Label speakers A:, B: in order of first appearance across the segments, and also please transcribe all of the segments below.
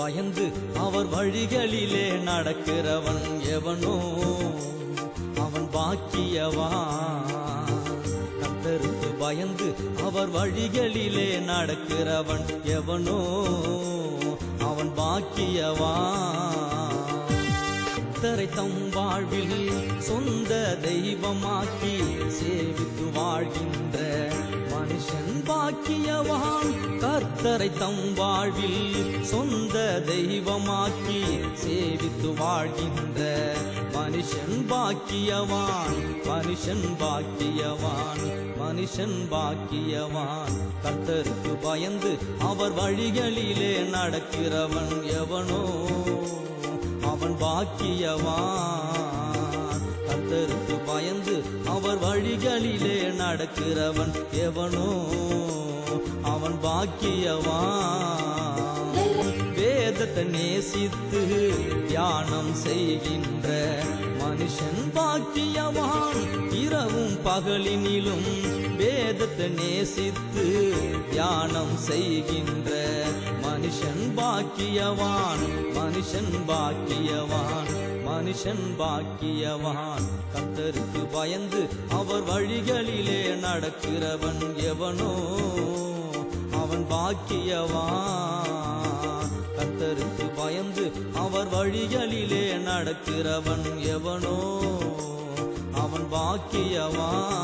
A: பயந்து அவர் வழிகளிலே நடக்கிறவன் எவனோ அவன் பாக்கியவான். கர்த்தருக்கு பயந்து அவர் வழிகளிலே நடக்கிறவன் எவனோ அவன் பாக்கியவான். கர்த்தரை தம் வாழ்வில் சொந்த தெய்வமாக்கி சேவித்து வாழ்கின்ற மனுஷன் பாக்கியவான். கர்த்தரை தம் வாழ்வில் சொந்த தெய்வமாக்கி சேவித்து வாழ்கின்ற மனுஷன் பாக்கியவான். மனுஷன் பாக்கியவான். மனுஷன் பாக்கியவான். கர்த்தருக்கு பயந்து அவர் வழிகளிலே நடக்கிறவன் எவனோ அவன் பாக்கியவான். கர்த்தருக்கு பயந்து அவர் வழிகளிலே நடக்கிறவன் எவனோ அவன் பாக்கியவான். வேதத்தை நேசித்து தியானம் செய்கின்ற மனுஷன் பாக்கியவான். இரவும் பகலினிலும் வேதத்தை நேசித்து தியானம் செய்கின்ற மனுஷன் பாக்கியவான். மனுஷன் பாக்கியவான். மனுஷன் பாக்கியவான். கர்த்தருக்கு பயந்து அவர் வழிகளிலே நடக்கிறவன் எவனோ அவன் பாக்கியவான். கர்த்தருக்கு பயந்து அவர் வழிகளிலே நடக்கிறவன் எவனோ அவன் பாக்கியவான்.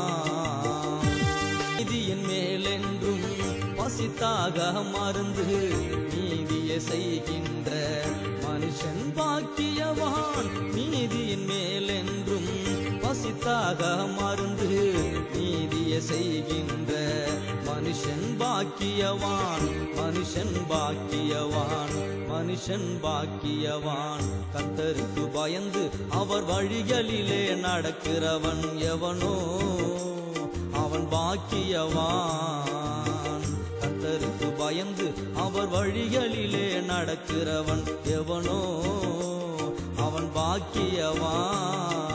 A: நீதியின் மேலென்றும் பசித்தாக மருந்து நீதியை செய்கின்ற மனுஷன் பாக்கியவான். நீதியின் மேலென்றும் பசித்தாக மருந்து நீதியை செய்கின்ற மனுஷன் பாக்கியவான். மனுஷன் பாக்கியவான். மனுஷன் பாக்கியவான். கர்த்தருக்கு பயந்து அவர் வழிகளிலே நடக்கிறவன் எவனோ அவன் பாக்கியவான். கர்த்தருக்கு பயந்து அவர் வழிகளிலே நடக்கிறவன் எவனோ அவன் பாக்கியவான்.